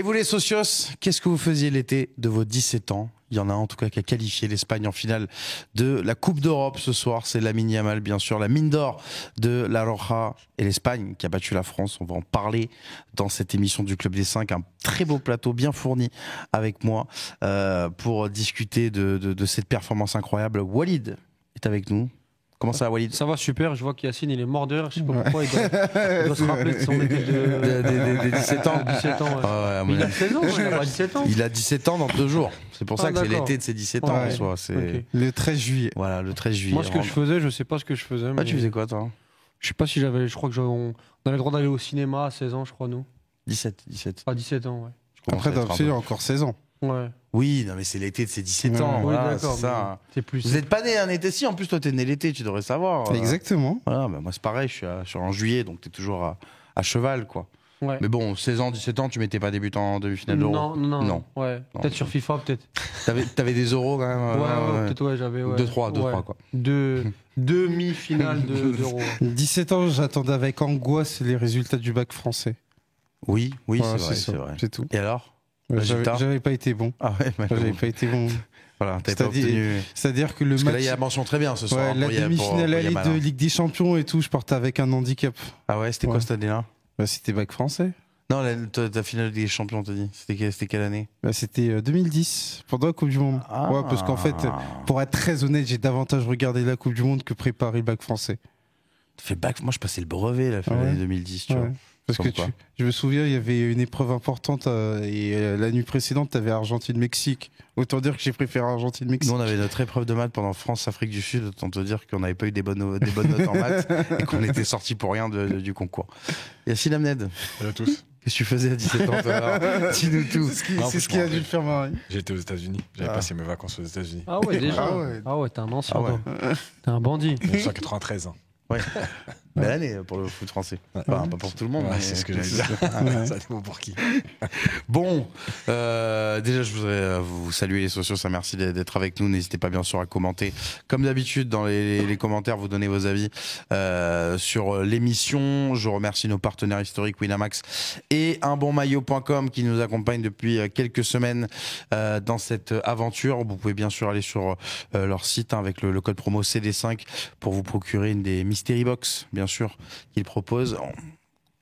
vous les socios, qu'est-ce que vous faisiez l'été de vos 17 ans? Il y en a en tout cas qui a qualifié l'Espagne en finale de la Coupe d'Europe ce soir. C'est Lamine Yamal, bien sûr, la mine d'or de la Roja et l'Espagne qui a battu la France. On va en parler dans cette émission du Club des 5. Un très beau plateau bien fourni avec moi pour discuter de cette performance incroyable. Walid est avec nous. Comment ça va, Walid? Ça va super, je vois qu'Yacine il est mort de rire, je sais pas pourquoi, il doit se rappeler de son été des 17 ans. 17 ans, ouais. Ouais, mais il a 16 ans, il a pas 17 ans. Il a 17 ans dans 2 jours. C'est pour ça que c'est l'été de ses 17 ans en soi. C'est le 13 juillet. Voilà, le 13 juillet. Moi, ce que je faisais, je sais pas ce que je faisais. Ah, tu faisais quoi, toi? Je sais pas si j'avais, je crois que on avait le droit d'aller au cinéma à 16 ans, je crois, nous. 17. Ah, 17 ans, ouais. Après, il a encore 16 ans. Ouais. Oui, non, mais c'est l'été de ses 17 ans. Oui, voilà, d'accord. c'est ça. Plus... Vous n'êtes pas né un été si, en plus, toi, t'es né l'été, tu devrais savoir. Exactement. Voilà, bah, moi, c'est pareil, je suis en juillet, donc t'es toujours à cheval, quoi. Ouais. Mais bon, 16 ans, 17 ans, tu m'étais pas débutant en demi-finale d'Euro. Non. Ouais. Peut-être sur FIFA, peut-être. T'avais des euros quand même. Ouais, peut-être, ouais, j'avais. 2-3, quoi. Demi-finale d'Euro. 17 ans, j'attendais avec angoisse les résultats du bac français. Oui, voilà, c'est vrai. C'est tout. Et alors? J'avais pas été bon. Ah ouais, j'avais pas été bon. Voilà, c'est-à-dire que le Parce match. que là, il y a mention très bien ce soir. Ouais, la demi-finale allée de Ligue des Champions et tout, je partais avec un handicap. Ah ouais, c'était quoi cette année-là? C'était bac français. Non, ta finale des champions, t'as dit. C'était quelle année? C'était 2010, pendant la Coupe du Monde. Ouais, parce qu'en fait, pour être très honnête, j'ai davantage regardé la Coupe du Monde que préparé le bac français. Fait bac, moi je passais le brevet la fin de l'année 2010, tu vois. Parce que je me souviens, il y avait une épreuve importante et la nuit précédente, tu avais Argentine-Mexique. Autant dire que j'ai préféré Argentine-Mexique. Nous, on avait notre épreuve de maths pendant France-Afrique du Sud. Autant te dire qu'on n'avait pas eu des bonnes notes en maths et qu'on était sortis pour rien du concours. Yacine Amned. Salut à tous. Qu'est-ce que tu faisais à 17 ans, toi? Dis-nous tout. C'est ce qui a dû le faire, Marie. J'étais aux États-Unis. J'avais passé mes vacances aux États-Unis. Ah ouais, déjà. Ah ouais, t'es un ancien. T'es un bandit. 1993. Ouais. Belle année pour le foot français. Enfin, pas pour tout le monde. Ouais, c'est ce que j'allais dire. Ça dépend pour qui. Bon, déjà, je voudrais vous saluer les sociaux. Ça, merci d'être avec nous. N'hésitez pas bien sûr à commenter. Comme d'habitude, dans les commentaires, vous donnez vos avis sur l'émission. Je remercie nos partenaires historiques Winamax et unbonmaillot.com qui nous accompagnent depuis quelques semaines dans cette aventure. Vous pouvez bien sûr aller sur leur site avec le code promo CD5 pour vous procurer une des Mystery Box, bien sûr, qu'ils proposent. On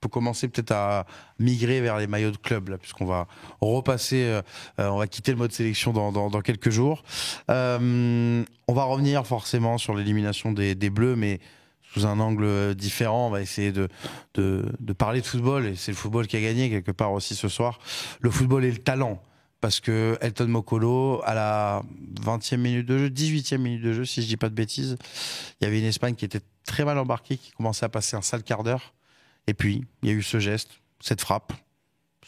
peut commencer peut-être à migrer vers les maillots de club, là, puisqu'on va repasser, on va quitter le mode sélection dans quelques jours. On va revenir forcément sur l'élimination des Bleus, mais sous un angle différent. On va essayer de parler de football, et c'est le football qui a gagné quelque part aussi ce soir. Le football et le talent. Parce que Elton Mokolo, à la 20e minute de jeu, 18e minute de jeu, si je dis pas de bêtises, il y avait une Espagne qui était très mal embarquée, qui commençait à passer un sale quart d'heure. Et puis, il y a eu ce geste, cette frappe,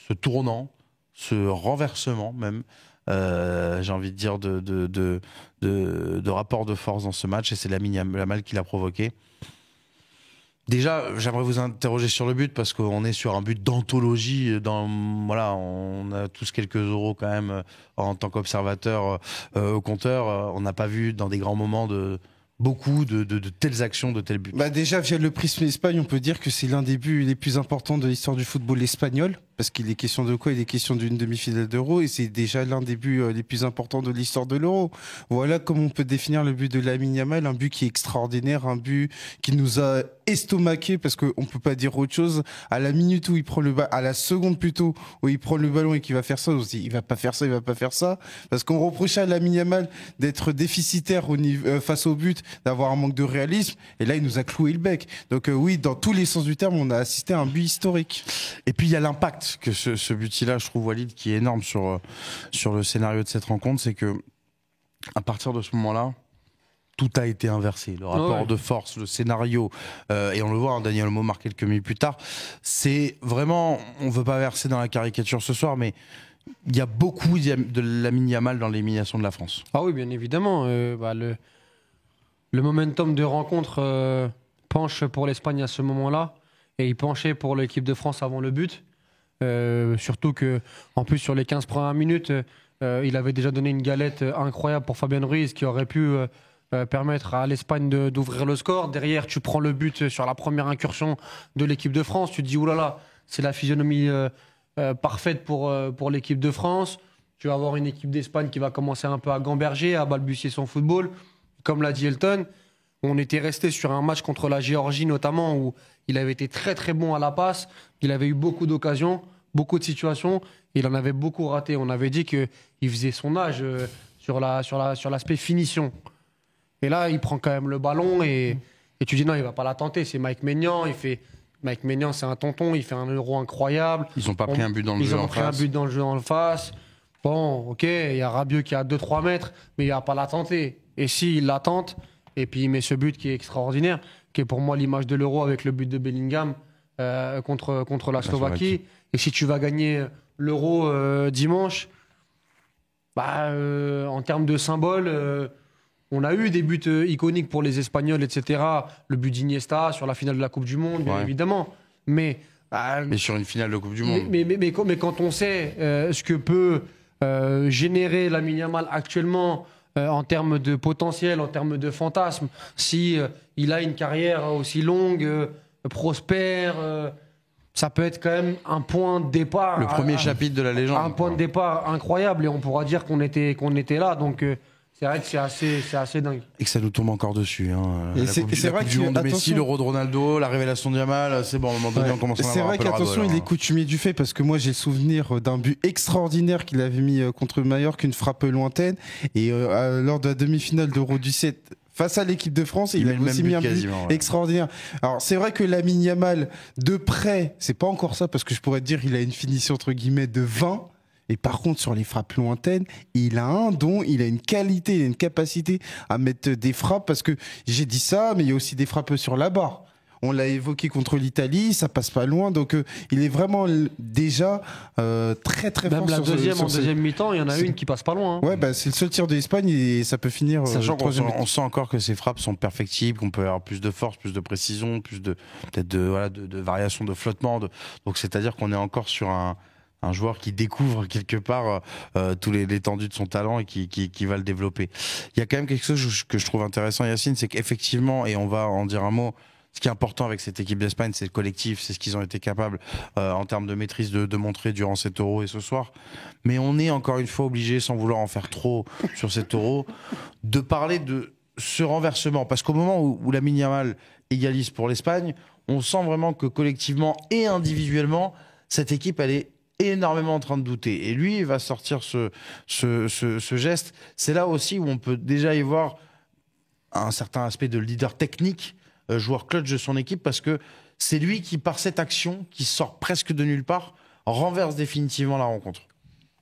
ce tournant, ce renversement même, j'ai envie de dire, de rapport de force dans ce match. Et c'est Lamine Yamal qui l'a provoqué. Déjà, j'aimerais vous interroger sur le but parce qu'on est sur un but d'anthologie. Voilà, on a tous quelques euros quand même en tant qu'observateur au compteur. On n'a pas vu dans des grands moments beaucoup de telles actions, de tels buts. Déjà, via le prisme Espagne, on peut dire que c'est l'un des buts les plus importants de l'histoire du football espagnol. Parce qu'il est question de quoi? Il est question d'une demi-finale d'Euro et c'est déjà l'un des buts les plus importants de l'histoire de l'Euro. Voilà comment on peut définir le but de Lamine Yamal, un but qui est extraordinaire, un but qui nous a estomaqué parce qu'on peut pas dire autre chose. À la minute où il prend le ballon, à la seconde plutôt où il prend le ballon et qu'il va faire ça, on se dit il va pas faire ça, parce qu'on reprochait à Lamine Yamal d'être déficitaire face au but, d'avoir un manque de réalisme, et là il nous a cloué le bec. Donc oui, dans tous les sens du terme, on a assisté à un but historique. Et puis il y a l'impact que ce but-là, je trouve, Walid, qui est énorme sur le scénario de cette rencontre, c'est que à partir de ce moment-là, tout a été inversé. Le rapport de force, le scénario, et on le voit, Daniel Olmo marque quelques minutes plus tard. C'est vraiment, on ne veut pas verser dans la caricature ce soir, mais il y a beaucoup de Lamine Yamal dans l'élimination de la France. Ah oui, bien évidemment. Le momentum de rencontre penche pour l'Espagne à ce moment-là, et il penchait pour l'équipe de France avant le but. Surtout que, en plus, sur les 15 premières minutes, il avait déjà donné une galette incroyable pour Fabien Ruiz qui aurait pu permettre à l'Espagne d'ouvrir le score. Derrière, tu prends le but sur la première incursion de l'équipe de France. Tu te dis, oulala, c'est la physionomie parfaite pour l'équipe de France. Tu vas avoir une équipe d'Espagne qui va commencer un peu à gamberger, à balbutier son football. Comme l'a dit Elton, on était resté sur un match contre la Géorgie notamment où il avait été très très bon à la passe. Il avait eu beaucoup d'occasions, beaucoup de situations. Il en avait beaucoup raté. On avait dit qu'il faisait son âge sur l'aspect finition. Et là, il prend quand même le ballon et tu dis non, il va pas la tenter. C'est Mike Maignan. Mike Maignan, c'est un tonton. Il fait un Euro incroyable. Ils n'ont pas pris un but dans le jeu Ils en ont pris un face. but dans le jeu en face. Bon, ok, il y a Rabiot qui est à 2-3 mètres, mais il va pas la tenter. Et s'il la tente, et puis il met ce but qui est extraordinaire, qui est pour moi l'image de l'Euro avec le but de Bellingham contre la Slovaquie. Et si tu vas gagner l'Euro dimanche, en termes de symbole, on a eu des buts iconiques pour les Espagnols, etc. Le but d'Iniesta sur la finale de la Coupe du Monde, bien évidemment. Mais sur une finale de Coupe du Monde. Mais quand on sait ce que peut générer Lamine Yamal actuellement en termes de potentiel, en termes de fantasme, si il a une carrière aussi longue, prospère, ça peut être quand même un point de départ. Le premier chapitre de la légende. Un point de départ incroyable et on pourra dire qu'on était là. Donc c'est vrai que c'est assez dingue. Et que ça nous tombe encore dessus. Hein. Et La coupe du Monde de Messi, l'Euro de Ronaldo, la révélation de Yamal, c'est bon, à un moment donné, on commence à en C'est avoir vrai un peu le qu'attention, ras-le-bol, il est coutumier du fait parce que moi j'ai le souvenir d'un but extraordinaire qu'il avait mis contre Mallorca, une frappe lointaine. Et lors de la demi-finale d'Euro 17, face à l'équipe de France, il a aussi mis un but extraordinaire. Alors c'est vrai que Lamine Yamal, de près, c'est pas encore ça parce que je pourrais te dire il a une finition entre guillemets de 20. Et par contre, sur les frappes lointaines, il a un don, il a une qualité, il a une capacité à mettre des frappes parce que j'ai dit ça, mais il y a aussi des frappes sur la barre. On l'a évoqué contre l'Italie, ça passe pas loin, donc il est vraiment déjà très très même fort. Même en deuxième mi-temps, il y en a une qui passe pas loin. Hein. Ouais, c'est le seul tir de l'Espagne et ça peut finir. Sachant qu'on sent encore que ces frappes sont perfectibles, qu'on peut avoir plus de force, plus de précision, plus de peut-être de variation de flottement. Donc c'est-à-dire qu'on est encore sur un joueur qui découvre quelque part tous l'étendue de son talent et qui va le développer. Il y a quand même quelque chose que je trouve intéressant, Yacine, c'est qu'effectivement, et on va en dire un mot, ce qui est important avec cette équipe d'Espagne, c'est le collectif, c'est ce qu'ils ont été capables en termes de maîtrise de montrer durant cet Euro et ce soir. Mais on est encore une fois obligé, sans vouloir en faire trop sur cet Euro, de parler de ce renversement. Parce qu'au moment où Lamine Yamal égalise pour l'Espagne, on sent vraiment que collectivement et individuellement, cette équipe, elle est énormément en train de douter. Et lui, il va sortir ce geste. C'est là aussi où on peut déjà y voir un certain aspect de leader technique, joueur clutch de son équipe, parce que c'est lui qui, par cette action, qui sort presque de nulle part, renverse définitivement la rencontre.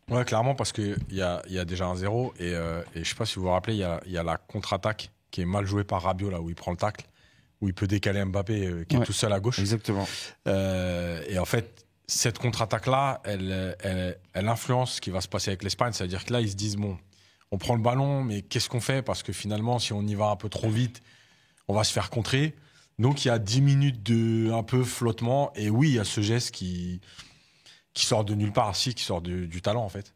Ouais, clairement, parce qu'il y a déjà un 0 et je ne sais pas si vous vous rappelez, il y a la contre-attaque qui est mal jouée par Rabiot, là où il prend le tacle, où il peut décaler Mbappé qui est tout seul à gauche. Exactement. Et en fait, cette contre-attaque-là, elle influence ce qui va se passer avec l'Espagne. C'est-à-dire que là, ils se disent, bon, on prend le ballon, mais qu'est-ce qu'on fait? Parce que finalement, si on y va un peu trop vite, on va se faire contrer. Donc, il y a 10 minutes de un peu flottement. Et oui, il y a ce geste qui sort de nulle part, qui sort du talent, en fait.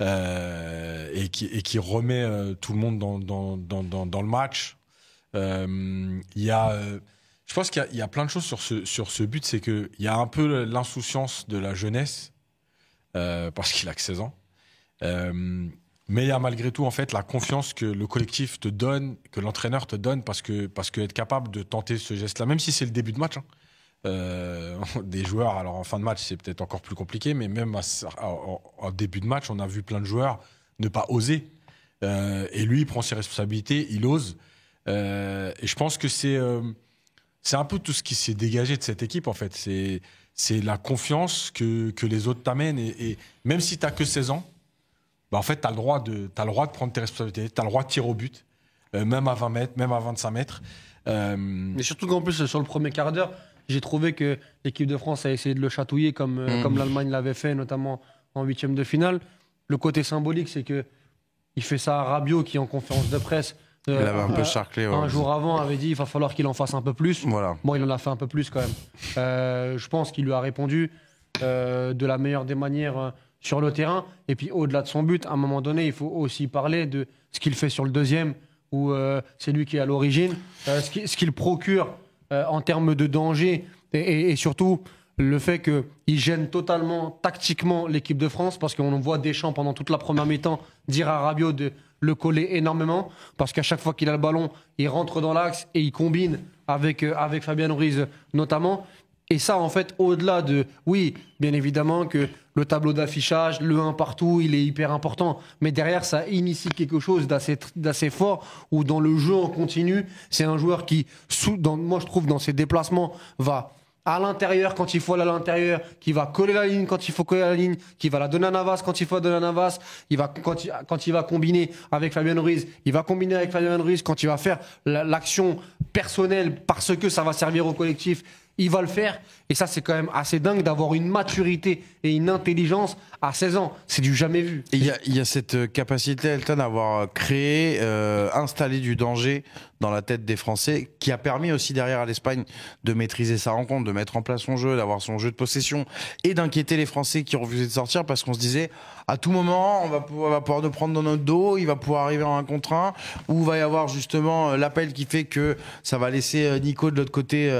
Et qui remet tout le monde dans le match. Je pense qu'il y a plein de choses sur ce but. C'est qu'il y a un peu l'insouciance de la jeunesse, parce qu'il a que 16 ans. Mais il y a malgré tout en fait la confiance que le collectif te donne, que l'entraîneur te donne, parce que être capable de tenter ce geste-là, même si c'est le début de match. Des joueurs, alors en fin de match c'est peut-être encore plus compliqué, mais même en début de match, on a vu plein de joueurs ne pas oser. Et lui, il prend ses responsabilités, il ose. Et je pense que c'est un peu tout ce qui s'est dégagé de cette équipe en fait. C'est la confiance que les autres t'amènent. Et même si tu n'as que 16 ans, en fait, tu as le droit de prendre tes responsabilités, tu as le droit de tirer au but, même à 20 mètres, même à 25 mètres. Mais surtout qu'en plus, sur le premier quart d'heure, j'ai trouvé que l'équipe de France a essayé de le chatouiller comme l'Allemagne l'avait fait, notamment en huitième de finale. Le côté symbolique, c'est qu'il fait ça à Rabiot qui, en conférence de presse, il avait un peu charclé. Un jour avant, avait dit qu'il va falloir qu'il en fasse un peu plus. Voilà. Bon, il en a fait un peu plus quand même. Je pense qu'il lui a répondu de la meilleure des manières sur le terrain. Et puis, au-delà de son but, à un moment donné, il faut aussi parler de ce qu'il fait sur le deuxième, où c'est lui qui est à l'origine, ce qu'il procure en termes de danger et surtout le fait qu'il gêne totalement tactiquement l'équipe de France, parce qu'on voit Deschamps pendant toute la première mi-temps dire à Rabiot de le coller énormément, parce qu'à chaque fois qu'il a le ballon, il rentre dans l'axe et il combine avec Fabien Ruiz notamment. Et ça, en fait, au-delà de... Oui, bien évidemment que le tableau d'affichage, le 1 partout, il est hyper important. Mais derrière, ça initie quelque chose d'assez fort, où dans le jeu en continu, c'est un joueur qui, moi je trouve, dans ses déplacements, va à l'intérieur quand il faut aller à l'intérieur, qui va coller la ligne quand il faut coller la ligne, qui va la donner à Navas quand il faut la donner à Navas, quand il va combiner avec Fabien Ruiz, il va combiner avec Fabien Ruiz quand il va faire l'action personnelle parce que ça va servir au collectif, il va le faire. Et ça, c'est quand même assez dingue d'avoir une maturité et une intelligence à 16 ans. C'est du jamais vu. Et il y a cette capacité, Elton, à avoir créé, installé du danger dans la tête des Français, qui a permis aussi derrière à l'Espagne de maîtriser sa rencontre, de mettre en place son jeu, d'avoir son jeu de possession et d'inquiéter les Français qui refusaient de sortir parce qu'on se disait à tout moment on va pouvoir nous prendre dans notre dos, il va pouvoir arriver en 1 contre 1, ou il va y avoir justement l'appel qui fait que ça va laisser Nico de l'autre côté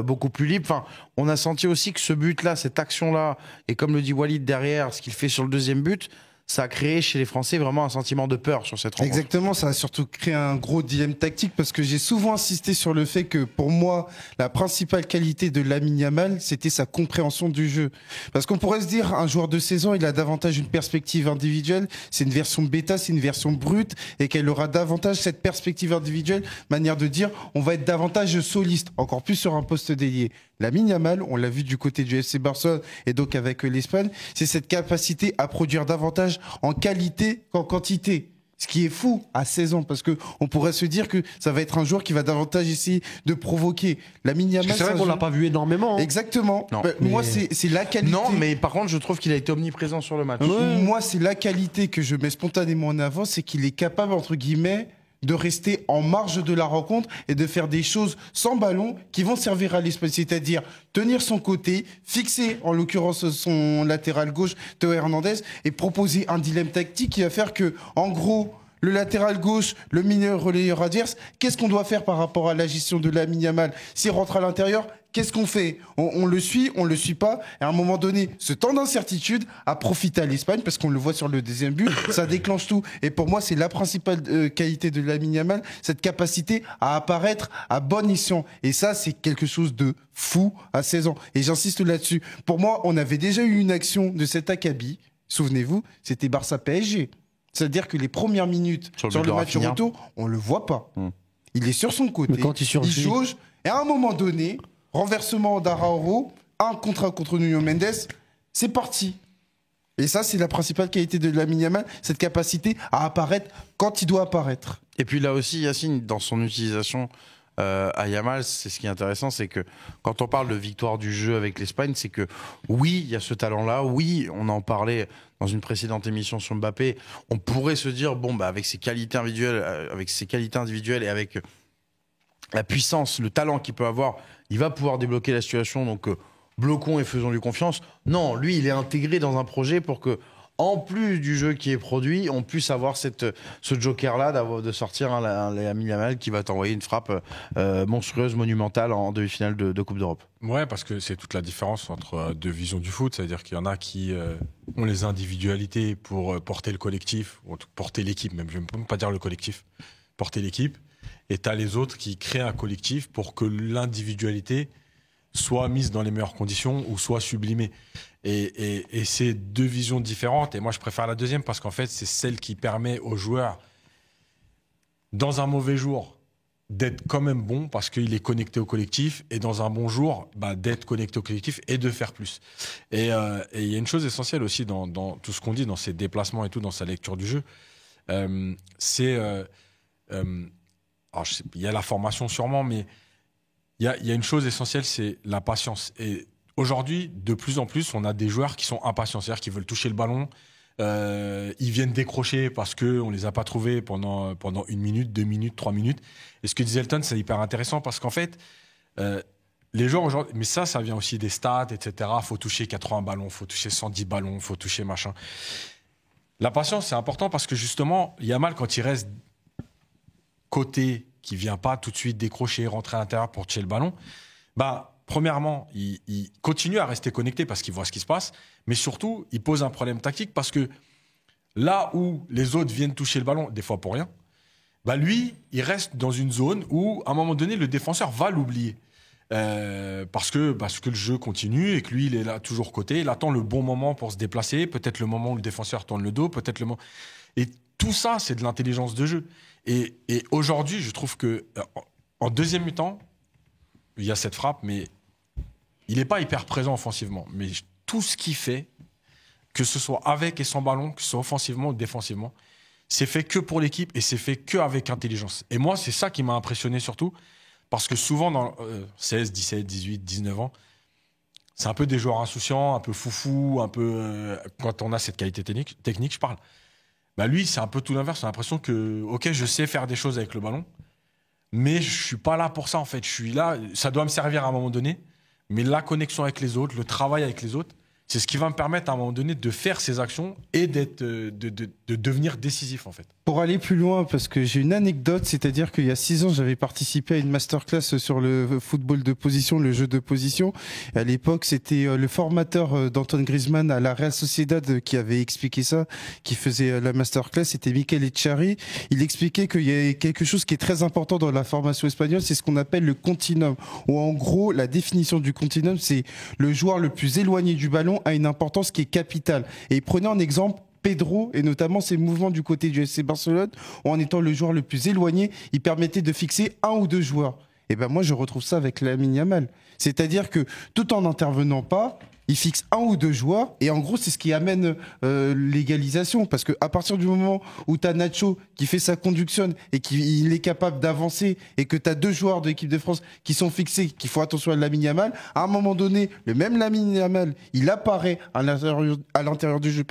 beaucoup plus libre. Enfin, on a senti aussi que ce but-là, cette action-là, et comme le dit Walid derrière, ce qu'il fait sur le deuxième but, ça a créé chez les Français vraiment un sentiment de peur sur cette rencontre. Exactement, ça a surtout créé un gros dilemme tactique parce que j'ai souvent insisté sur le fait que pour moi, la principale qualité de Lamine Yamal, c'était sa compréhension du jeu. Parce qu'on pourrait se dire, un joueur de 16 ans, il a davantage une perspective individuelle, c'est une version bêta, c'est une version brute, et qu'elle aura davantage cette perspective individuelle, manière de dire, on va être davantage soliste, encore plus sur un poste délié. Lamine Yamal, on l'a vu du côté du FC Barcelone et donc avec l'Espagne, c'est cette capacité à produire davantage en qualité qu'en quantité. Ce qui est fou à 16 ans, parce que on pourrait se dire que ça va être un joueur qui va davantage essayer de provoquer. Lamine Yamal, c'est vrai qu'on l'a pas vu énormément. Exactement. Non, moi, c'est la qualité. Non, mais par contre, je trouve qu'il a été omniprésent sur le match. Moi, c'est la qualité que je mets spontanément en avant, c'est qu'il est capable, entre guillemets, de rester en marge de la rencontre et de faire des choses sans ballon qui vont servir à l'Espagne, c'est-à-dire tenir son côté, fixer en l'occurrence son latéral gauche, Théo Hernandez, et proposer un dilemme tactique qui va faire que, en gros, le latéral gauche, le mineur relayeur adverse, qu'est-ce qu'on doit faire par rapport à la gestion de Lamine Yamal? S'il rentre à l'intérieur, qu'est-ce qu'on fait? On le suit, on le suit pas? Et à un moment donné, ce temps d'incertitude a profité à l'Espagne, parce qu'on le voit sur le deuxième but, ça déclenche tout. Et pour moi, c'est la principale qualité de Lamine Yamal, cette capacité à apparaître à bon escient. Et ça, c'est quelque chose de fou à 16 ans. Et j'insiste là-dessus. Pour moi, on avait déjà eu une action de cet acabit, souvenez-vous, c'était Barça-PSG. C'est-à-dire que les premières minutes sur le match retour, on le voit pas. Il est sur son côté, il jauge, et à un moment donné, renversement d'Araújo, 1 contre Nuno Mendes, c'est parti. Et ça, c'est la principale qualité de Lamine Yamal, cette capacité à apparaître quand il doit apparaître. Et puis là aussi, Yacine, dans son utilisation à Yamal, c'est ce qui est intéressant, c'est que quand on parle de victoire du jeu avec l'Espagne, c'est que oui, il y a ce talent-là, oui, on en parlait dans une précédente émission sur Mbappé, on pourrait se dire, bon, bah, avec ses qualités individuelles et avec la puissance, le talent qu'il peut avoir, il va pouvoir débloquer la situation, donc bloquons et faisons-lui confiance. Non, lui, il est intégré dans un projet pour que, en plus du jeu qui est produit, on puisse avoir ce joker-là de sortir un Lamine Yamal qui va t'envoyer une frappe monstrueuse, monumentale en demi-finale de Coupe d'Europe. Ouais, parce que c'est toute la différence entre deux visions du foot. C'est-à-dire qu'il y en a qui ont les individualités pour porter le collectif, ou porter l'équipe, même je ne peux même pas dire le collectif, porter l'équipe. Et tu as les autres qui créent un collectif pour que l'individualité soit mise dans les meilleures conditions ou soit sublimée. Et c'est deux visions différentes. Et moi, je préfère la deuxième parce qu'en fait, c'est celle qui permet aux joueurs, dans un mauvais jour, d'être quand même bon parce qu'il est connecté au collectif. Et dans un bon jour, d'être connecté au collectif et de faire plus. Et il y a une chose essentielle aussi dans tout ce qu'on dit, dans ses déplacements et tout, dans sa lecture du jeu. Il y a la formation sûrement, mais il y a une chose essentielle, c'est la patience. Et aujourd'hui, de plus en plus, on a des joueurs qui sont impatients, c'est-à-dire qu'ils veulent toucher le ballon, ils viennent décrocher parce qu'on ne les a pas trouvés pendant 1 minute, 2 minutes, 3 minutes. Et ce que disait Elton, c'est hyper intéressant parce qu'en fait, les joueurs aujourd'hui, mais ça vient aussi des stats, etc. Il faut toucher 80 ballons, il faut toucher 110 ballons, il faut toucher machin. La patience, c'est important parce que justement, Yamal, quand il reste côté, qui vient pas tout de suite décrocher, rentrer à l'intérieur pour toucher le ballon, premièrement, il continue à rester connecté parce qu'il voit ce qui se passe, mais surtout, il pose un problème tactique parce que là où les autres viennent toucher le ballon, des fois pour rien, bah lui, il reste dans une zone où, à un moment donné, le défenseur va l'oublier. Parce que le jeu continue et que lui, il est là toujours côté. Il attend le bon moment pour se déplacer, peut-être le moment où le défenseur tourne le dos, peut-être le moment... Et tout ça, c'est de l'intelligence de jeu. Et aujourd'hui, je trouve que en deuxième mi-temps, il y a cette frappe, mais il n'est pas hyper présent offensivement. Mais tout ce qu'il fait, que ce soit avec et sans ballon, que ce soit offensivement ou défensivement, c'est fait que pour l'équipe et c'est fait que avec intelligence. Et moi, c'est ça qui m'a impressionné surtout, parce que souvent dans 16, 17, 18, 19 ans, c'est un peu des joueurs insouciants, un peu foufou, un peu quand on a cette qualité technique, je parle. Bah lui, c'est un peu tout l'inverse. J'ai l'impression que, ok, je sais faire des choses avec le ballon, mais je suis pas là pour ça en fait. Je suis là, ça doit me servir à un moment donné, mais la connexion avec les autres, le travail avec les autres, c'est ce qui va me permettre à un moment donné de faire ces actions et de devenir décisif en fait. Pour aller plus loin, parce que j'ai une anecdote, c'est-à-dire qu'il y a 6 ans, j'avais participé à une masterclass sur le football de position, le jeu de position. Et à l'époque, c'était le formateur d'Antoine Griezmann à la Real Sociedad qui avait expliqué ça, qui faisait la masterclass, c'était Mikel Echari. Il expliquait qu'il y a quelque chose qui est très important dans la formation espagnole, c'est ce qu'on appelle le continuum. Où en gros, la définition du continuum, c'est le joueur le plus éloigné du ballon a une importance qui est capitale. Et prenez en exemple Pedro, et notamment ses mouvements du côté du FC Barcelone, où en étant le joueur le plus éloigné, il permettait de fixer 1 ou 2 joueurs. Et ben moi, je retrouve ça avec Lamine Yamal. C'est-à-dire que tout en n'intervenant pas, il fixe 1 ou 2 joueurs, et en gros, c'est ce qui amène l'égalisation. Parce qu'à partir du moment où tu as Nacho qui fait sa conduction et qu'il est capable d'avancer, et que tu as 2 joueurs de l'équipe de France qui sont fixés, qui font attention à Lamine Yamal, à un moment donné, le même Lamine Yamal, il apparaît à l'intérieur du jeu,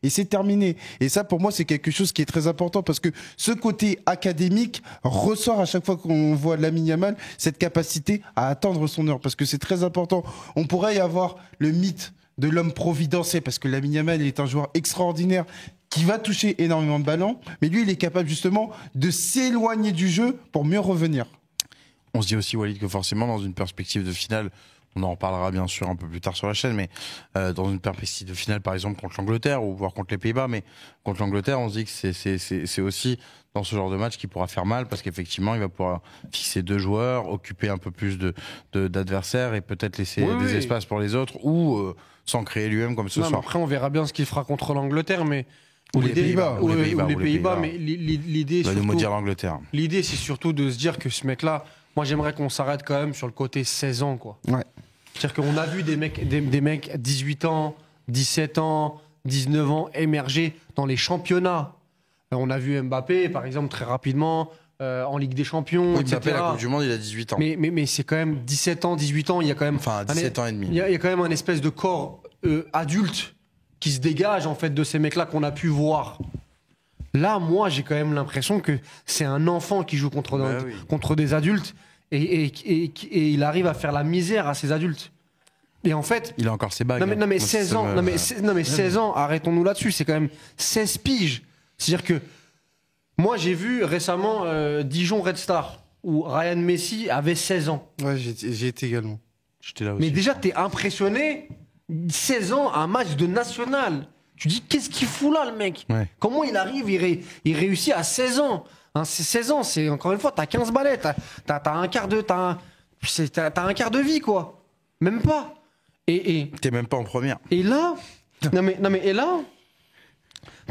et c'est terminé. Et ça, pour moi, c'est quelque chose qui est très important, parce que ce côté académique ressort à chaque fois qu'on voit Lamine Yamal, cette capacité à attendre son heure, parce que c'est très important. On pourrait y avoir le mythe de l'homme providentiel, parce que Lamine Yamal est un joueur extraordinaire qui va toucher énormément de ballons, mais lui, il est capable justement de s'éloigner du jeu pour mieux revenir. On se dit aussi, Walid, que forcément, dans une perspective de finale, on en reparlera bien sûr un peu plus tard sur la chaîne, mais dans une perspective de finale, par exemple, contre l'Angleterre, ou voire contre les Pays-Bas, mais contre l'Angleterre, on se dit que c'est aussi dans ce genre de match qui pourra faire mal, parce qu'effectivement, il va pouvoir fixer 2 joueurs, occuper un peu plus d'adversaires, et peut-être laisser des espaces pour les autres, ou s'en créer lui-même comme ce soir. Après, on verra bien ce qu'il fera contre l'Angleterre, mais... Ou les Pays-Bas. Ou les Pays-Bas, mais l'idée... Il va nous maudire l'Angleterre. L'idée, c'est surtout de se dire que ce mec-là, moi, j'aimerais qu'on s'arrête quand même sur le côté 16 ans, quoi. Ouais. C'est-à-dire qu'on a vu des mecs 18 ans, 17 ans, 19 ans émerger dans les championnats. On a vu Mbappé, par exemple, très rapidement, en Ligue des Champions, Oui, etc. Mbappé, la Coupe du Monde, il a 18 ans. Mais c'est quand même 17 ans, 18 ans, il y a quand même... Enfin, 17 ans et demi. Il y a quand même un espèce de corps adulte qui se dégage, en fait, de ces mecs-là qu'on a pu voir. Là, moi, j'ai quand même l'impression que c'est un enfant qui joue contre des adultes et il arrive à faire la misère à ces adultes. Et en fait... Il a encore ses bagues. Non, mais 16 ans, 16 ans, arrêtons-nous là-dessus, c'est quand même 16 piges. C'est-à-dire que moi, j'ai vu récemment Dijon Red Star, où Ryan Messi avait 16 ans. Ouais, j'ai été également. J'étais là aussi. Mais déjà, t'es impressionné, 16 ans, un match de national. Tu dis, qu'est-ce qu'il fout là, le mec? Comment il arrive, il réussit à 16 ans. Hein, c'est 16 ans, c'est encore une fois, t'as 15 balais, t'as un quart de vie, quoi. Même pas. T'es même pas en première. Et là, et là,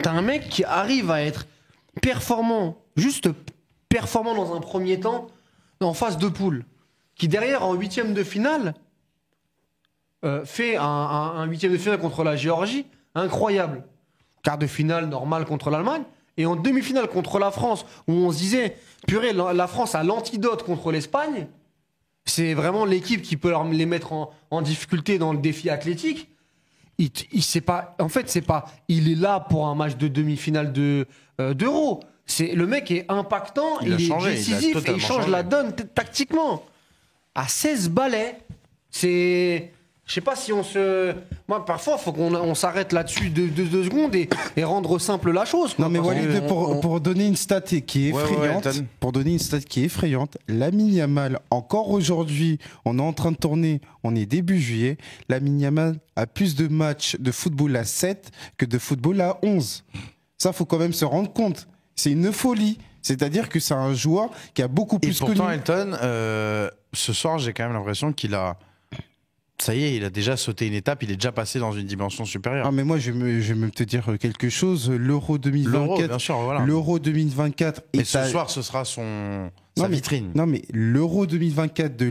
t'as un mec qui arrive à être performant, juste performant dans un premier temps, en phase de poule, qui derrière, en 8e de finale, fait un 8e de finale contre la Géorgie, incroyable. Quart de finale normal contre l'Allemagne, et en demi-finale contre la France, où on se disait, purée, la France a l'antidote contre l'Espagne, c'est vraiment l'équipe qui peut les mettre en difficulté dans le défi athlétique. C'est pas, il est là pour un match de demi-finale d'Euro. Le mec est impactant, il est décisif, et il change la donne tactiquement. À 16 balais, c'est Je sais pas si on se. Moi, parfois, il faut qu'on s'arrête là-dessus 2 secondes et rendre simple la chose. Quoi. Non mais Parce Walid, que pour donner une stat qui est effrayante, Lamine Yamal, encore aujourd'hui, on est en train de tourner, on est début juillet, Lamine Yamal a plus de matchs de football à 7 que de football à 11. Ça, faut quand même se rendre compte. C'est une folie. C'est-à-dire que c'est un joueur qui a beaucoup Et plus pourtant, connu. Elton, ce soir, j'ai quand même l'impression qu'il a. Ça y est, il a déjà sauté une étape, il est déjà passé dans une dimension supérieure. Ah mais moi je vais même te dire quelque chose. L'Euro 2024, L'Euro, bien sûr, voilà. l'Euro 2024 Et est ce à- soir, ce sera sa vitrine. Non mais l'Euro 2024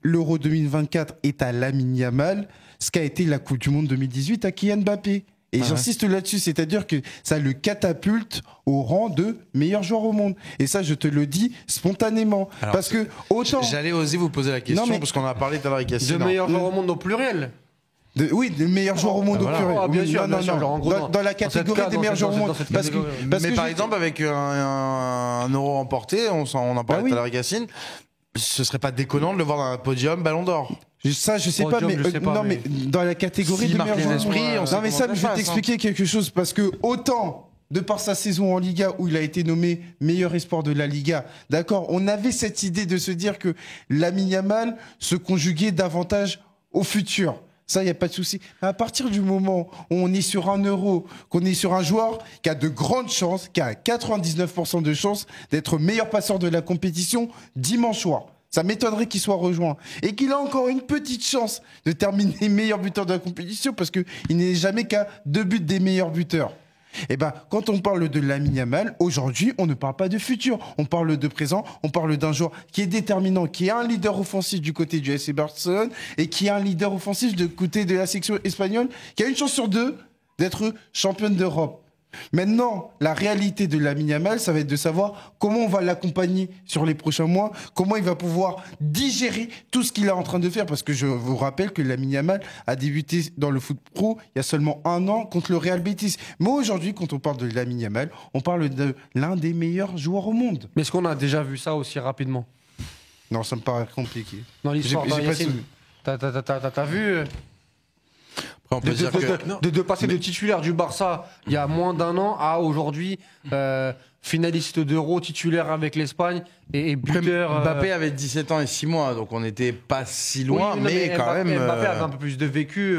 l'Euro 2024 est à Lamine Yamal, ce qu'a été la Coupe du Monde 2018 à Kylian Mbappé. Et j'insiste là-dessus, c'est-à-dire que ça le catapulte au rang de meilleur joueur au monde. Et ça, je te le dis spontanément. Alors, parce que autant... J'allais oser vous poser la question, Non, mais- parce qu'on a parlé tout à l'heure avec de Yassine. meilleurs joueurs au monde au pluriel. Oui, le meilleur joueur au monde voilà. au pluriel. Ah, bien Oui, sûr, non, bien non, sûr, non. genre, en gros, Dans la dans catégorie cette des meilleurs joueurs au monde. dans cette Parce que, catégorie. parce Mais que par je- exemple, avec un euro remporté, on en a parlé oui. tout à l'heure avec Yassine, ce serait pas déconnant de le voir dans un podium Ballon d'Or. Ça, je sais Oh, pas, Diom, mais, je sais pas, non, mais- mais dans la catégorie S'il de marque meilleurs les joueurs. esprits, on sait Non, mais comment ça, ça je se vais passe, t'expliquer quelque chose parce que autant de par sa saison en Liga où il a été nommé meilleur espoir de la Liga, d'accord, on avait cette idée de se dire que Lamine Yamal se conjuguait davantage au futur. Ça, il n'y a pas de souci. À partir du moment où on est sur un euro, qu'on est sur un joueur qui a de grandes chances, qui a 99% de chances d'être meilleur passeur de la compétition dimanche soir. Ça m'étonnerait qu'il soit rejoint. Et qu'il a encore une petite chance de terminer meilleur buteur de la compétition parce qu'il n'est jamais qu'à 2 buts des meilleurs buteurs. Eh ben, quand on parle de Lamine Yamal, aujourd'hui, on ne parle pas de futur. On parle de présent, on parle d'un joueur qui est déterminant, qui est un leader offensif du côté du FC Barcelone et qui est un leader offensif du côté de la section espagnole, qui a une chance sur 2 d'être championne d'Europe. Maintenant, la réalité de Lamine Yamal, ça va être de savoir comment on va l'accompagner sur les prochains mois, comment il va pouvoir digérer tout ce qu'il est en train de faire. Parce que je vous rappelle que Lamine Yamal a débuté dans le foot pro il y a seulement 1 an contre le Real Betis. Mais aujourd'hui, quand on parle de Lamine Yamal, on parle de l'un des meilleurs joueurs au monde. Mais est-ce qu'on a déjà vu ça aussi rapidement Non, ça me paraît compliqué. dans l'histoire J'ai pas Yacine, souvenir. t'as vu Après, on peut dire que. de passer de titulaire du Barça il y a moins d'1 an à aujourd'hui finaliste d'Euro, titulaire avec l'Espagne et buteur. Mbappé avait 17 ans et 6 mois, donc on n'était pas si loin, oui, mais quand Mbappé, même. Mbappé avait un peu plus de vécu.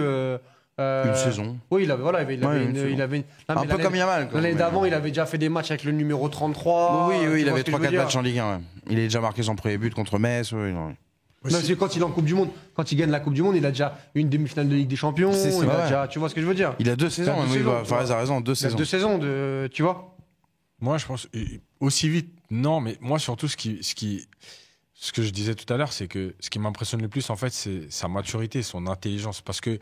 Une saison. Oui, il avait, voilà, il avait, Ouais, une une- saison. il avait une- non, Un mais peu l'année- comme Yamal. quoi. L'année Mais- d'avant, il avait déjà fait des matchs avec le numéro 33. Oui, tu il vois avait ce que je veux 3-4 dire. matchs en Ligue 1. Ouais. Il a déjà marqué son premier but contre Metz. Oui, non. Non, c'est quand il est en Coupe du Monde. Quand il gagne la Coupe du Monde, il a déjà une demi-finale de Ligue des Champions. C'est ça, Il a ouais. déjà, tu vois ce que je veux dire Il a 2 saisons. deux Oui, saisons, bah, tu vois. Fares a raison, 2 Il a saisons. 2 saisons, tu vois. Moi, je pense aussi vite. Non, mais moi surtout ce que je disais tout à l'heure, c'est que ce qui m'impressionne le plus, en fait, c'est sa maturité, son intelligence, parce que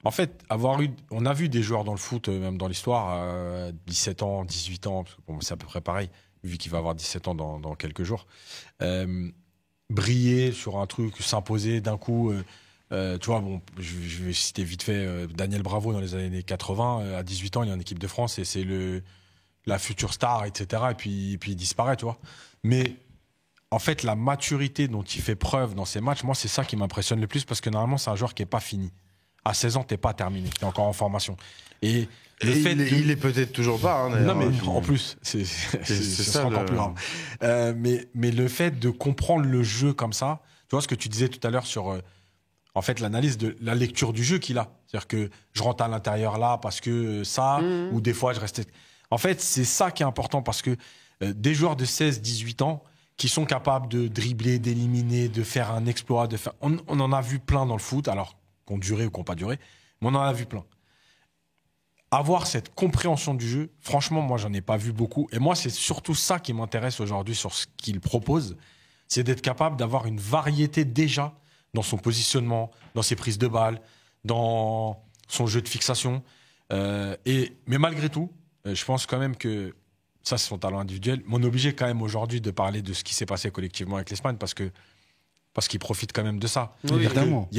en fait, on a vu des joueurs dans le foot, même dans l'histoire, 17 ans, 18 ans, parce que bon, c'est à peu près pareil, vu qu'il va avoir 17 ans dans quelques jours, briller sur un truc, s'imposer d'un coup. Tu vois, bon, je vais citer vite fait Daniel Bravo dans les années 80. À 18 ans, il est en équipe de France et c'est la future star, etc. Et puis il disparaît, tu vois. Mais en fait, la maturité dont il fait preuve dans ces matchs, moi, c'est ça qui m'impressionne le plus parce que normalement, c'est un joueur qui n'est pas fini. À 16 ans, tu n'es pas terminé. Tu es encore en formation. Et le fait il est peut-être toujours pas. Hein, d'ailleurs. non, mais Puis- en plus, c'est c'est ça ça, encore le- plus grave. Mais le fait de comprendre le jeu comme ça, tu vois ce que tu disais tout à l'heure sur en fait l'analyse de la lecture du jeu qu'il a. C'est-à-dire que je rentre à l'intérieur là parce que ça, ou des fois je restais. En fait, c'est ça qui est important parce que des joueurs de 16, 18 ans qui sont capables de dribbler, d'éliminer, de faire un exploit, on en a vu plein dans le foot, alors qu'on duré ou qu'on pas duré, mais on en a vu plein. Avoir cette compréhension du jeu, franchement, moi, j'en ai pas vu beaucoup. Et moi, c'est surtout ça qui m'intéresse aujourd'hui sur ce qu'il propose, c'est d'être capable d'avoir une variété déjà dans son positionnement, dans ses prises de balles, dans son jeu de fixation. Mais malgré tout, je pense quand même que ça, c'est son talent individuel. Mais on est obligé quand même aujourd'hui de parler de ce qui s'est passé collectivement avec l'Espagne parce qu'il profite quand même de ça. Oui, évidemment. Il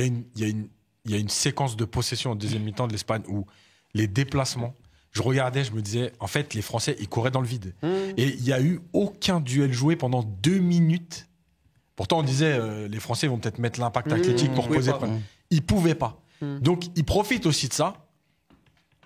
y a une séquence de possession en deuxième mi-temps de l'Espagne où les déplacements, je regardais, je me disais, en fait, les Français, ils couraient dans le vide. Et il n'y a eu aucun duel joué pendant 2 minutes. Pourtant, on disait, les Français vont peut-être mettre l'impact athlétique pour oui, poser. pas. Ils ne pouvaient pas. Donc, il profite aussi de ça.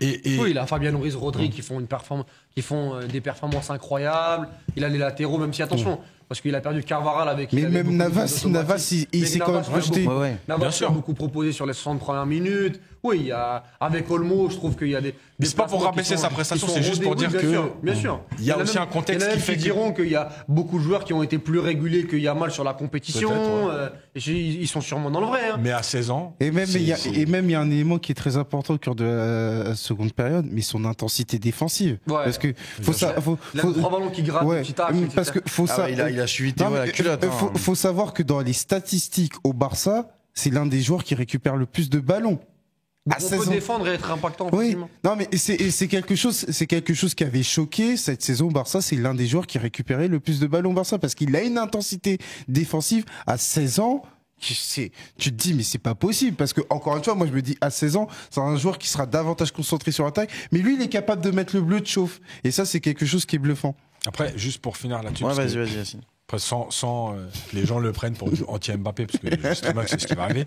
Et Oui, il a Fabien Ruiz, Rodri qui font des performances incroyables. Il a les latéraux, même si attention, parce qu'il a perdu Carvajal avec. Mais il avait même beaucoup Navas, d'automatisme. il Mais s'est quand même Navas, projeté. beaucoup- Ouais. Navas Bien sûr. a beaucoup proposé sur les 60 premières minutes. Oui, il y a, avec Olmo, je trouve qu'il y a des. Mais c'est pas pour placements rabaisser qui sa sont- prestation, qui sont c'est juste rodés. pour Oui, dire bien sûr. il y a aussi même- un contexte il y en a qui même fait que- diront qu'il y a beaucoup de joueurs qui ont été plus réguliers que Yamal sur la compétition. Peut-être, Ils sont sûrement dans le vrai. Hein. Mais à 16 ans. Et même, c'est- il y a, c'est- et même, il y a un élément qui est très important au cœur de la seconde période, mais son intensité défensive. Ouais. Parce que faut ça, Il a 3 ballons qui grattent, ouais, petit tac, parce que faut Ah ça. ouais, il a suivi Non, Théo à la mais, culotte. hein. faut savoir que dans les statistiques au Barça, c'est l'un des joueurs qui récupère le plus de ballons. Donc À on 16 peut ans. défendre et être impactant Oui, facilement. non mais c'est quelque chose qui avait choqué cette saison au Barça. C'est l'un des joueurs qui récupérait le plus de ballons au Barça parce qu'il a une intensité défensive à 16 ans. Tu te dis mais c'est pas possible parce que encore une fois moi je me dis à 16 ans c'est un joueur qui sera davantage concentré sur l'attaque mais lui il est capable de mettre le bleu de chauffe et ça c'est quelque chose qui est bluffant. Après, juste pour finir là-dessus. Ouais, parce que- vas-y, Yacine. Après, sans que les gens le prennent pour du anti-Mbappé, parce que justement, c'est ce qui va arriver.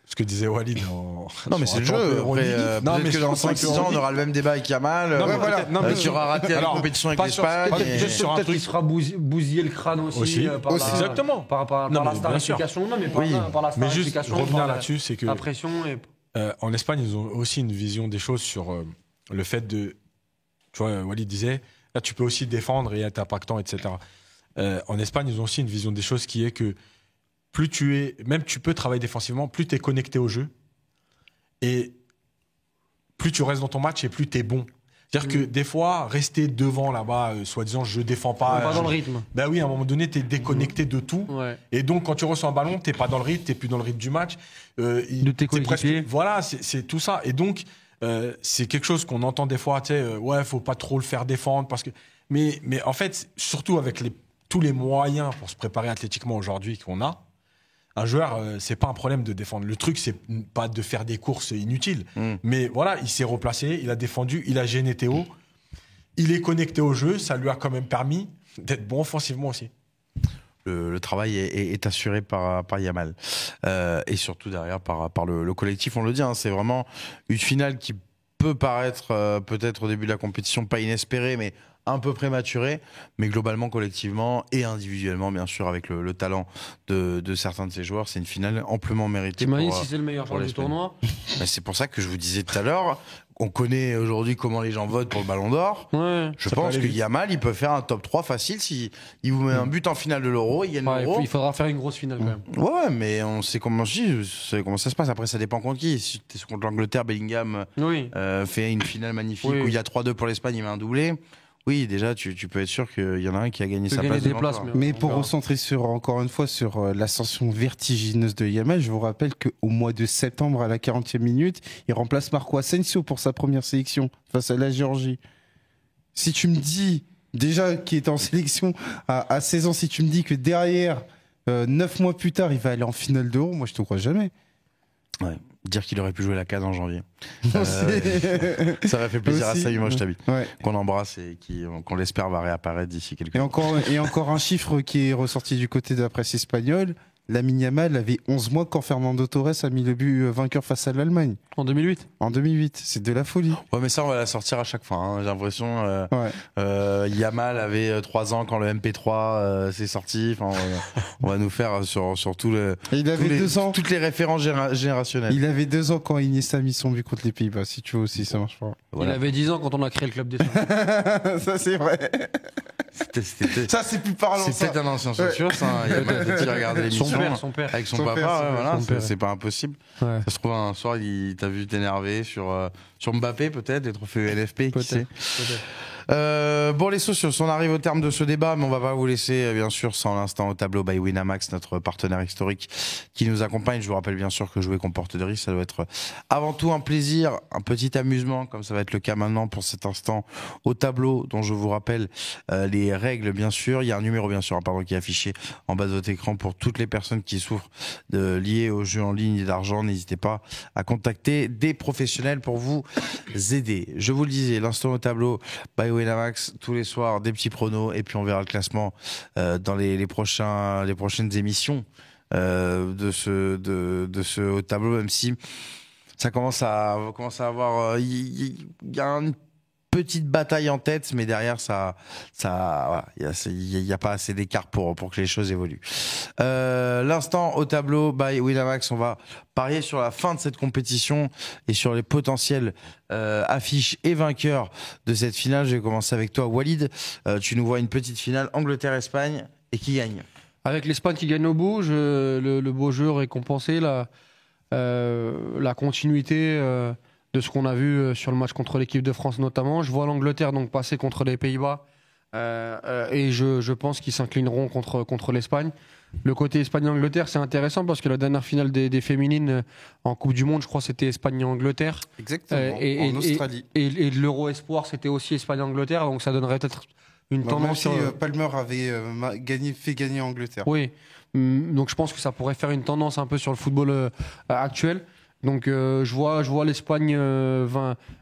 Ce que disait Walid. Non, mais c'est le jeu. Après, peut-être que dans 5-6 ans, on aura le même débat avec Yamal. Non, mais voilà. peut-être- non, mais qui aura raté la Alors, compétition avec pas sur- l'Espagne. pas- et- juste sur un Peut-être truc. qu'il sera bousillé le crâne aussi, Aussi. par Aussi. la, Exactement. par Non, la mais bien sûr. starification. Non, mais par, Oui. par la Mais juste starification, revenir par là-dessus, c'est que la pression. Et... en Espagne, ils ont aussi une vision des choses sur le fait de. Tu vois, Walid disait, là, tu peux aussi défendre et être impactant, etc. En Espagne, ils ont aussi une vision des choses qui est que plus même tu peux travailler défensivement, plus tu es connecté au jeu et plus tu restes dans ton match et plus tu es bon. C'est-à-dire que des fois, rester devant là-bas, soi-disant, je défends pas. pas dans le rythme. Ben oui, à un moment donné, tu es déconnecté de tout. Ouais. Et donc, quand tu reçois un ballon, t'es pas dans le rythme, t'es plus dans le rythme du match. De tes t'es coéquipiers. Voilà, c'est tout ça. Et donc, c'est quelque chose qu'on entend des fois, tu sais, ouais, faut pas trop le faire défendre parce que. Mais en fait, surtout avec tous les moyens pour se préparer athlétiquement aujourd'hui qu'on a, un joueur, c'est pas un problème de défendre. Le truc, c'est pas de faire des courses inutiles. Mais voilà, il s'est replacé, il a défendu, il a gêné Théo. Il est connecté au jeu, ça lui a quand même permis d'être bon offensivement aussi. Le travail est assuré par Yamal. Et surtout derrière par le collectif, on le dit, hein, c'est vraiment une finale qui peut paraître peut-être au début de la compétition pas inespérée, mais un peu prématurée, mais globalement, collectivement et individuellement, bien sûr, avec le talent de certains de ces joueurs, c'est une finale amplement méritée. T'imagines si c'est le meilleur pour joueur du l'Espagne. tournoi? Ben, c'est pour ça que je vous disais tout à l'heure, on connaît aujourd'hui comment les gens votent pour le Ballon d'Or. Ouais. Je Ça peut pense aller que vite. Yamal, il peut faire un top 3 facile si il vous met un but en finale de l'Euro, il gagne Ouais, l'Euro. il faudra faire une grosse finale quand même. Ouais, mais on sait comment, comment ça se passe. Après, ça dépend contre qui. Si t'es contre l'Angleterre, Bellingham Oui. fait une finale magnifique Oui. où il y a 3-2 pour l'Espagne, il met un doublé. Oui, déjà, tu peux être sûr qu'il y en a un qui a gagné peut sa gagner place. des devant places, toi. Mais on pour verra. recentrer encore une fois sur l'ascension vertigineuse de Yamal, je vous rappelle qu'au mois de septembre, à la 40e minute, il remplace Marco Asensio pour sa première sélection face à la Géorgie. Si tu me dis, déjà qui est en sélection à 16 ans, si tu me dis que derrière, 9 mois plus tard, il va aller en finale d'Euro, moi je te crois jamais. Ouais. Dire qu'il aurait pu jouer la CAN en janvier. C'est- Ça aurait fait plaisir à Aussi. Saïd Mochtabi, Ouais. qu'on embrasse et qu'on l'espère va réapparaître d'ici quelques jours. Et encore un chiffre qui est ressorti du côté de la presse espagnole. Lamine Yamal avait 11 mois quand Fernando Torres a mis le but vainqueur face à l'Allemagne En 2008. en 2008. C'est de la folie. Ouais, mais ça, on va la sortir à chaque fois. hein. J'ai l'impression. Ouais. Yamal avait 3 ans quand le MP3 s'est sorti. Enfin, on va nous faire sur tout le. Et il avait 2 ans. Toutes les références générationnelles. Il avait 2 ans quand Iniesta a mis son but contre les Pays-Bas. Si tu veux aussi, ça marche pas. Voilà. Il avait 10 ans quand on a créé le club des Saints. Ça, c'est vrai. C'était Ça, c'est plus parlant. c'est ça. peut-être un ancien socios. Hein. Yamal, peut-être qu'il a regardé l'émission Son père. avec son Son papa. père, ouais, voilà, son père. c'est pas impossible. Ouais. Ça se trouve, un soir, il t'a vu t'énerver sur Mbappé, peut-être, les trophées LFP, qui sait. Bon, les socios, on arrive au terme de ce débat, mais on va pas vous laisser, bien sûr, sans l'instant au tableau by Winamax, notre partenaire historique qui nous accompagne. Je vous rappelle bien sûr que jouer comporte des risques. Ça doit être avant tout un plaisir, un petit amusement, comme ça va être le cas maintenant pour cet instant au tableau, dont je vous rappelle les règles, bien sûr. Il y a un numéro, bien sûr, qui est affiché en bas de votre écran pour toutes les personnes qui souffrent liées aux jeux en ligne et d'argent. N'hésitez pas à contacter des professionnels pour vous aider. Je vous le disais, l'instant au tableau by Winamax, tous les soirs, des petits pronos, et puis on verra le classement dans les prochaines émissions de ce haut tableau, même si ça commence à avoir, il y a une petite bataille en tête, mais derrière voilà, il y a pas assez d'écart pour que les choses évoluent. L'instant au tableau by Winamax, on va parier sur la fin de cette compétition et sur les potentielles affiches et vainqueurs de cette finale. Je vais commencer avec toi, Walid. Tu nous vois une petite finale Angleterre-Espagne, et qui gagne? Avec l'Espagne qui gagne au bout, le beau jeu récompensé, la continuité de ce qu'on a vu sur le match contre l'équipe de France notamment. Je vois l'Angleterre donc passer contre les Pays-Bas et je pense qu'ils s'inclineront contre l'Espagne. Le côté Espagne-Angleterre, c'est intéressant parce que la dernière finale des féminines en Coupe du Monde, je crois, c'était Espagne-Angleterre. Exactement, en Australie. Et l'Euro Espoir, c'était aussi Espagne-Angleterre, donc ça donnerait peut-être une tendance. Même si Palmer avait fait gagner Angleterre. Oui, donc je pense que ça pourrait faire une tendance un peu sur le football actuel. Donc je vois l'Espagne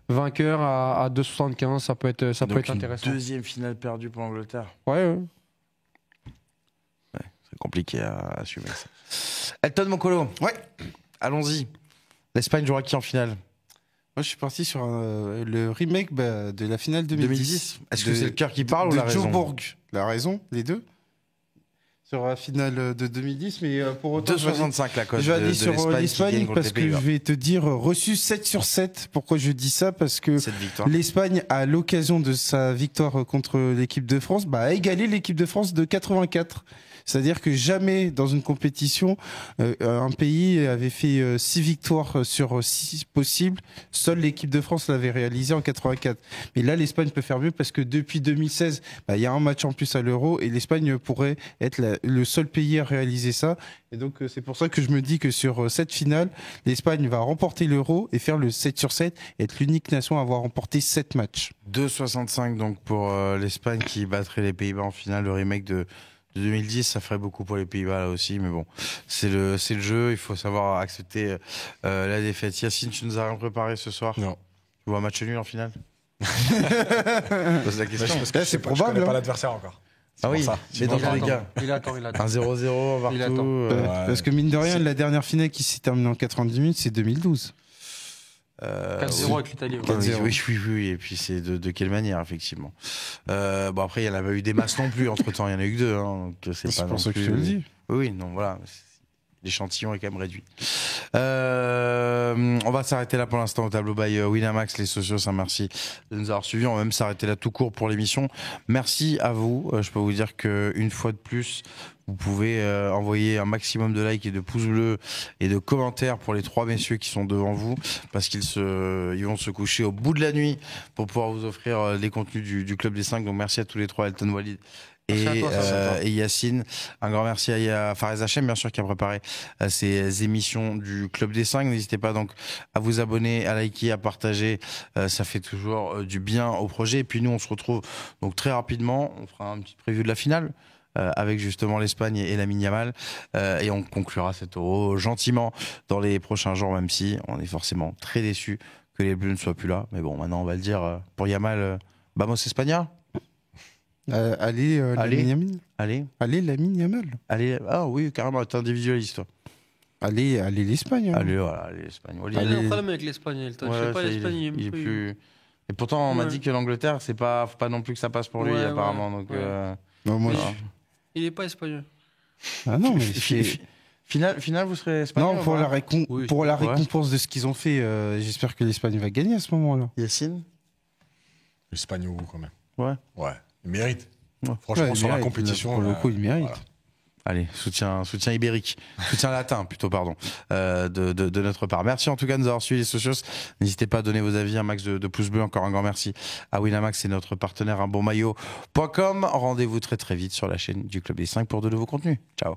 vainqueur à 2,75, ça peut être intéressant. Deuxième finale perdue pour l'Angleterre. Ouais. C'est compliqué à assumer ça. Elton Mokolo. Ouais. Allons-y. L'Espagne jouera qui en finale? Moi, je suis parti sur le remake de la finale 2010. Est-ce que c'est le cœur qui parle ou la raison? Joe Bourg. La raison, les deux. Sur la finale de 2010, mais pour autant. 2,65 la cote. Je vais aller sur l'Espagne parce que je vais te dire reçu 7 sur 7. Pourquoi je dis ça? Parce que l'Espagne, à l'occasion de sa victoire contre l'équipe de France, a égalé l'équipe de France de 84. C'est-à-dire que jamais dans une compétition, un pays avait fait 6 victoires sur 6 possibles. Seule l'équipe de France l'avait réalisé en 84. Mais là, l'Espagne peut faire mieux parce que depuis 2016, il y a un match en plus à l'Euro et l'Espagne pourrait être le seul pays à réaliser ça. Et donc, c'est pour ça que je me dis que sur cette finale, l'Espagne va remporter l'Euro et faire le 7 sur 7 et être l'unique nation à avoir remporté 7 matchs. 2,65 donc pour l'Espagne qui battrait les Pays-Bas en finale. Le remake de 2010, ça ferait beaucoup pour les Pays-Bas là aussi, mais bon, c'est le jeu, il faut savoir accepter la défaite. Yacine, tu nous as rien préparé ce soir? Non. Tu vois un match nul en finale? Pose la question. Parce que c'est probable. Je connais pas l'adversaire encore. Ah oui, mais dans tous les cas. Il attend. Un 0-0 partout. Parce que mine de rien, la dernière finale qui s'est terminée en 90 minutes, c'est 2012. 4-0 avec l'Italie. Oui, et puis c'est de quelle manière, effectivement. Bon, après, il n'y en a pas eu des masses non plus, entre-temps, il y en a eu que 2. Donc c'est pas pour ça que plus... je te le dis. Oui, non, voilà. L'échantillon est quand même réduit. On va s'arrêter là pour l'instant au tableau by Winamax. Les socios, ça merci de nous avoir suivis. On va même s'arrêter là tout court pour l'émission. Merci à vous. Je peux vous dire qu'une fois de plus, vous pouvez envoyer un maximum de likes et de pouces bleus et de commentaires pour les 3 messieurs qui sont devant vous, parce qu'ils vont se coucher au bout de la nuit pour pouvoir vous offrir les contenus du Club des 5. Donc merci à tous les 3, Elton, Walid et Yacine. Un grand merci à Fares Hachem, bien sûr, qui a préparé ces émissions du Club des 5. N'hésitez pas donc à vous abonner, à liker, à partager. Ça fait toujours du bien au projet. Et puis nous, on se retrouve donc très rapidement. On fera un petit preview de la finale avec justement l'Espagne et Lamine Yamal. Et on conclura cet Euro gentiment dans les prochains jours, même si on est forcément très déçus que les Bleus ne soient plus là. Mais bon, maintenant, on va le dire pour Yamal, vamos España. Allez, Lamine Yamal. Allez, Lamine Yamal. Allez, ah oui, carrément, t'es individualiste, toi. Allez l'Espagne. Allez, voilà, allez l'Espagne. Il a un problème avec l'Espagne. Je sais pas, l'Espagne, il est plus. Et pourtant, on m'a dit que l'Angleterre, faut pas non plus que ça passe pour lui, apparemment. Donc, non, moi, il est pas espagnol. Ah non, mais Finale, vous serez espagnol? Non, pour la récompense de ce qu'ils ont fait, j'espère que l'Espagne va gagner à ce moment-là. Yacine? L'Espagne ou quand même. Ouais. Il mérite. Ouais. Franchement, sur la mérite, compétition. pour le coup, il mérite. Voilà. Allez, soutien ibérique, soutien latin plutôt, pardon, de notre part. Merci en tout cas de nous avoir suivis les socios. N'hésitez pas à donner vos avis, un max de pouces bleus. Encore un grand merci à Winamax et notre partenaire unbonmaillot.com. Rendez-vous très très vite sur la chaîne du Club des 5 pour de nouveaux contenus. Ciao.